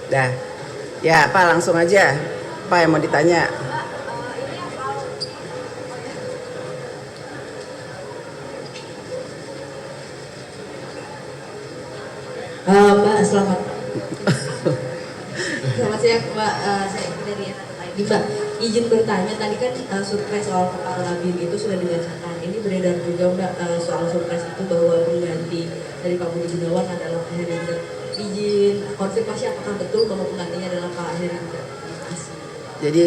Dah. Ya, Pak, langsung aja. Pak yang mau ditanya. Mbak, selamat siang Mbak. Saya dari NTT. Mbak, izin bertanya, tadi kan surprise soal kepala BIN itu sudah dibacakan. Ini beredar juga Mbak, soal surprise itu bahwa pengganti dari Pak Budi Gunawan adalah Pak Herindra. Izin konfirmasi apakah betul bahwa penggantinya adalah Pak Herindra? Terima kasih. Jadi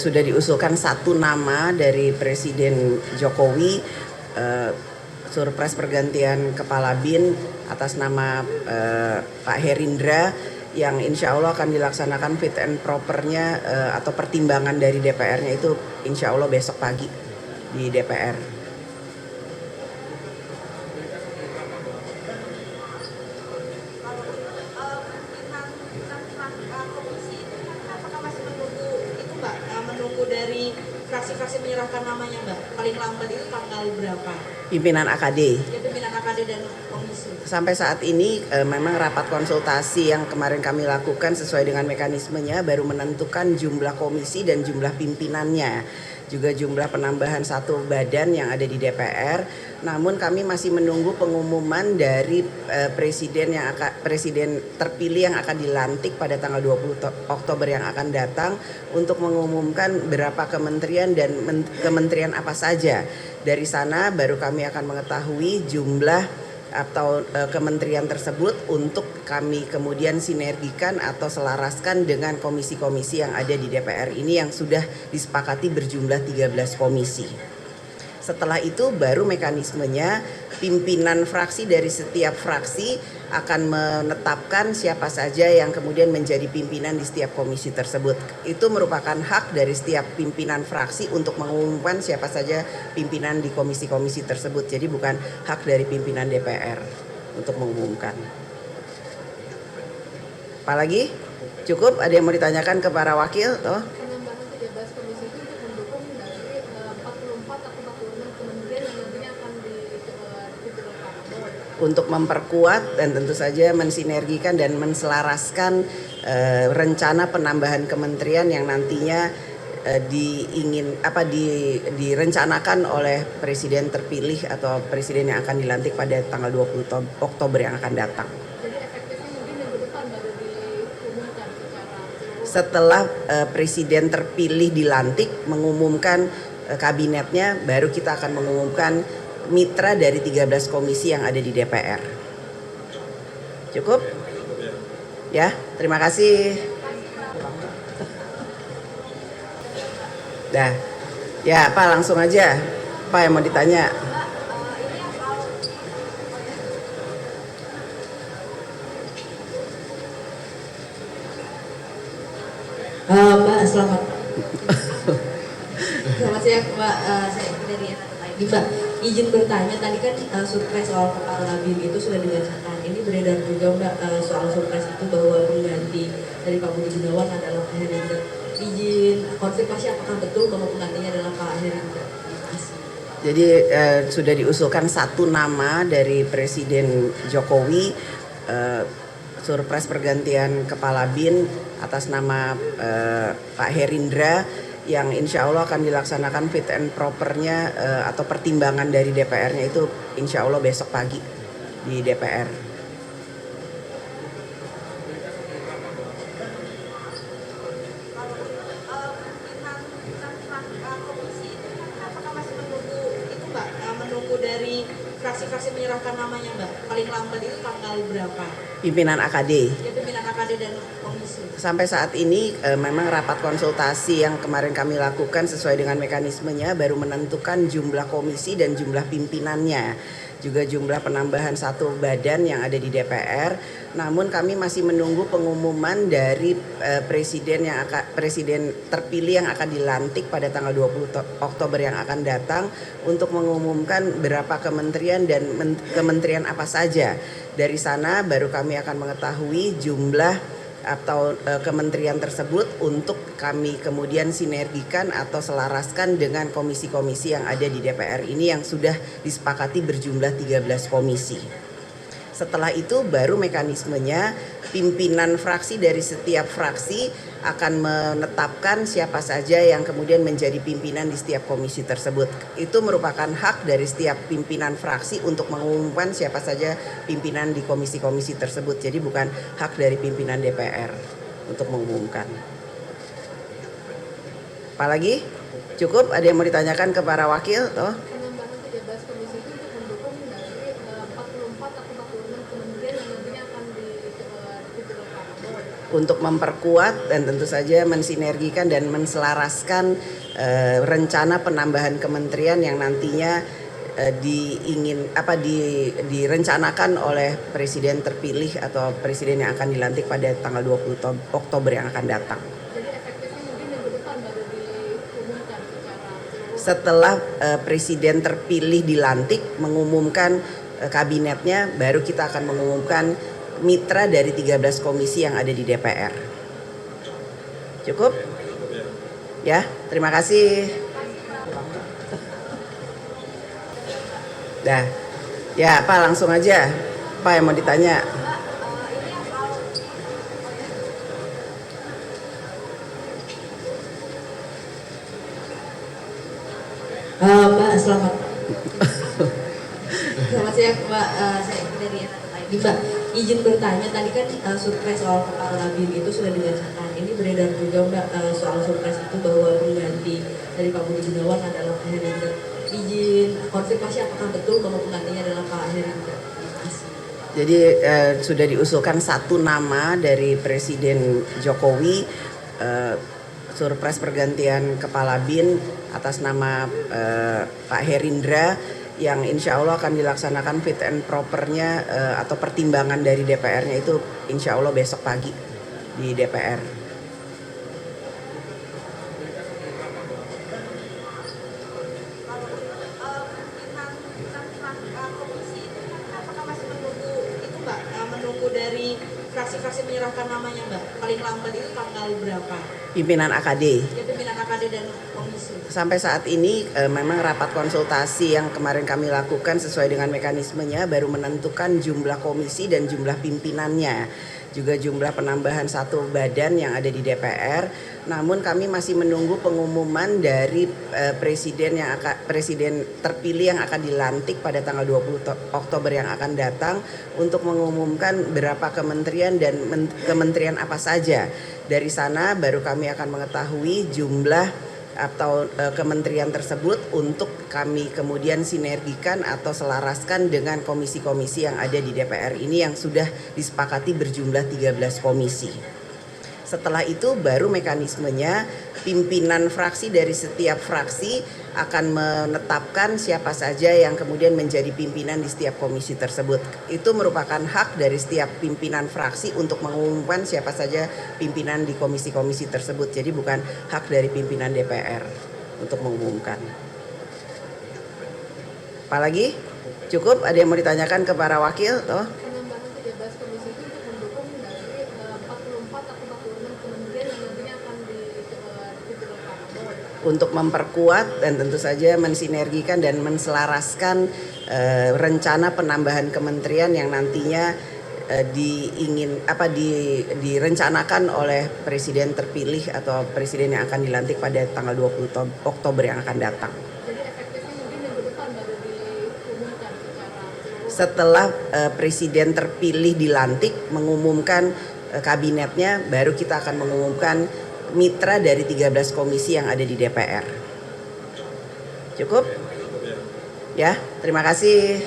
sudah diusulkan satu nama dari Presiden Jokowi, surprise pergantian kepala BIN atas nama Pak Herindra, yang insya Allah akan dilaksanakan fit and propernya atau pertimbangan dari DPR-nya itu insya Allah besok pagi di DPR. Menunggu dari fraksi-fraksi menyerahkan namanya Mbak, paling lambat itu tanggal berapa? Pimpinan AKD. Ya, pimpinan AKD dan komisi. Sampai saat ini memang rapat konsultasi yang kemarin kami lakukan sesuai dengan mekanismenya baru menentukan jumlah komisi dan jumlah pimpinannya, juga jumlah penambahan satu badan yang ada di DPR. Namun kami masih menunggu pengumuman dari presiden terpilih yang akan dilantik pada tanggal 20 Oktober yang akan datang untuk mengumumkan berapa kementerian dan kementerian apa saja. Dari sana baru kami akan mengetahui jumlah atau kementerian tersebut untuk kami kemudian sinergikan atau selaraskan dengan komisi-komisi yang ada di DPR ini yang sudah disepakati berjumlah 13 komisi. Setelah itu baru mekanismenya pimpinan fraksi dari setiap fraksi akan menetapkan siapa saja yang kemudian menjadi pimpinan di setiap komisi tersebut. Itu merupakan hak dari setiap pimpinan fraksi untuk mengumumkan siapa saja pimpinan di komisi-komisi tersebut. Jadi bukan hak dari pimpinan DPR untuk mengumumkan. Apalagi? Cukup? Ada yang mau ditanyakan ke para wakil? Toh? Penambahan 13 komisi itu untuk mendukung dari 44 atau 46 kementerian yang nantinya akan dipimpin oleh Pak Prabowo. Untuk memperkuat dan tentu saja mensinergikan dan menselaraskan rencana penambahan kementerian yang nantinya direncanakan oleh presiden terpilih atau presiden yang akan dilantik pada tanggal 20 Oktober yang akan datang. Jadi efektifnya mungkin minggu depan baru diumumkan secara Setelah presiden terpilih dilantik mengumumkan kabinetnya, baru kita akan mengumumkan mitra dari 13 komisi yang ada di DPR. Cukup? Ya, terima kasih. Dah. Ya, Pak, langsung aja. Pak yang mau ditanya. Mbak, selamat siang Mbak. Saya dari NTT. Mbak, izin bertanya, tadi kan surprise soal kepala BIN itu sudah dibacakan. Ini beredar juga Mbak, soal surprise itu bahwa pengganti dari Pak Budi Gunawan adalah Pak Herindra. Izin konfirmasi apakah betul bahwa penggantinya adalah Pak Herindra? Terima kasih. Jadi sudah diusulkan satu nama dari Presiden Jokowi, surprise pergantian kepala BIN atas nama Pak Herindra, yang insya Allah akan dilaksanakan fit and propernya atau pertimbangan dari DPR-nya itu insya Allah besok pagi di DPR. Menunggu dari fraksi-fraksi menyerahkan namanya Mbak, paling lambat itu tanggal berapa? Pimpinan AKD. Ya, pimpinan AKD dan komisi. Sampai saat ini memang rapat konsultasi yang kemarin kami lakukan sesuai dengan mekanismenya baru menentukan jumlah komisi dan jumlah pimpinannya, juga jumlah penambahan satu badan yang ada di DPR. Namun kami masih menunggu pengumuman dari presiden terpilih yang akan dilantik pada tanggal 20 Oktober yang akan datang untuk mengumumkan berapa kementerian dan kementerian apa saja. Dari sana baru kami akan mengetahui jumlah atau kementerian tersebut untuk kami kemudian sinergikan atau selaraskan dengan komisi-komisi yang ada di DPR ini yang sudah disepakati berjumlah 13 komisi. Setelah itu baru mekanismenya pimpinan fraksi dari setiap fraksi akan menetapkan siapa saja yang kemudian menjadi pimpinan di setiap komisi tersebut. Itu merupakan hak dari setiap pimpinan fraksi untuk mengumumkan siapa saja pimpinan di komisi-komisi tersebut. Jadi bukan hak dari pimpinan DPR untuk mengumumkan. Apalagi? Cukup? Ada yang mau ditanyakan ke para wakil? Toh? Penambahan 13 komisi itu untuk mendukung dari 44 atau 46 kementerian yang nantinya akan dipimpin oleh Pak Prabowo. Untuk memperkuat dan tentu saja mensinergikan dan menselaraskan rencana penambahan kementerian yang nantinya direncanakan oleh presiden terpilih atau presiden yang akan dilantik pada tanggal 20 Oktober yang akan datang. Jadi efektifnya mungkin minggu depan baru diumumkan secara Setelah presiden terpilih dilantik mengumumkan kabinetnya, baru kita akan mengumumkan mitra dari 13 komisi yang ada di DPR. Cukup? Ya, terima kasih. Dah. Ya, Pak, langsung aja. Pak yang mau ditanya. Mbak, selamat siang Mbak, saya dari NTT. Mbak, izin bertanya, tadi kan surprise soal kepala BIN itu sudah dibacakan. Ini beredar juga Mbak soal surprise itu bahwa pengganti dari Pak Budi Gunawan adalah Pak Herindra. Izin konfirmasi apakah betul bahwa penggantinya adalah Pak Herindra? Terima kasih. Jadi sudah diusulkan satu nama dari Presiden Jokowi, surprise pergantian kepala BIN atas nama Pak Herindra, yang insya Allah akan dilaksanakan fit and propernya atau pertimbangan dari DPR-nya itu insya Allah besok pagi di DPR. Menunggu dari fraksi-fraksi menyerahkan namanya Mbak, paling lambat itu tanggal berapa? Pimpinan AKD. Ya, pimpinan AKD dan komisi. Sampai saat ini memang rapat konsultasi yang kemarin kami lakukan sesuai dengan mekanismenya baru menentukan jumlah komisi dan jumlah pimpinannya, juga jumlah penambahan satu badan yang ada di DPR. Namun kami masih menunggu pengumuman dari presiden terpilih yang akan dilantik pada tanggal 20 Oktober yang akan datang untuk mengumumkan berapa kementerian dan kementerian apa saja. Dari sana baru kami akan mengetahui jumlah atau kementerian tersebut untuk kami kemudian sinergikan atau selaraskan dengan komisi-komisi yang ada di DPR ini yang sudah disepakati berjumlah 13 komisi. Setelah itu baru mekanismenya pimpinan fraksi dari setiap fraksi akan menetapkan siapa saja yang kemudian menjadi pimpinan di setiap komisi tersebut. Itu merupakan hak dari setiap pimpinan fraksi untuk mengumumkan siapa saja pimpinan di komisi-komisi tersebut. Jadi bukan hak dari pimpinan DPR untuk mengumumkan. Apalagi? Cukup? Ada yang mau ditanyakan ke para wakil? Toh? penambahan 13 komisi itu untuk mendukung dari 44 atau 46 kementerian yang nantinya akan dipimpin oleh Pak Prabowo. Untuk memperkuat dan tentu saja mensinergikan dan menselaraskan rencana penambahan kementerian yang nantinya direncanakan oleh presiden terpilih atau presiden yang akan dilantik pada tanggal 20 Oktober yang akan datang. Jadi efektifnya mungkin minggu depan baru diumumkan secara Setelah presiden terpilih dilantik mengumumkan kabinetnya, baru kita akan mengumumkan mitra dari 13 komisi yang ada di DPR. Cukup? Ya, terima kasih.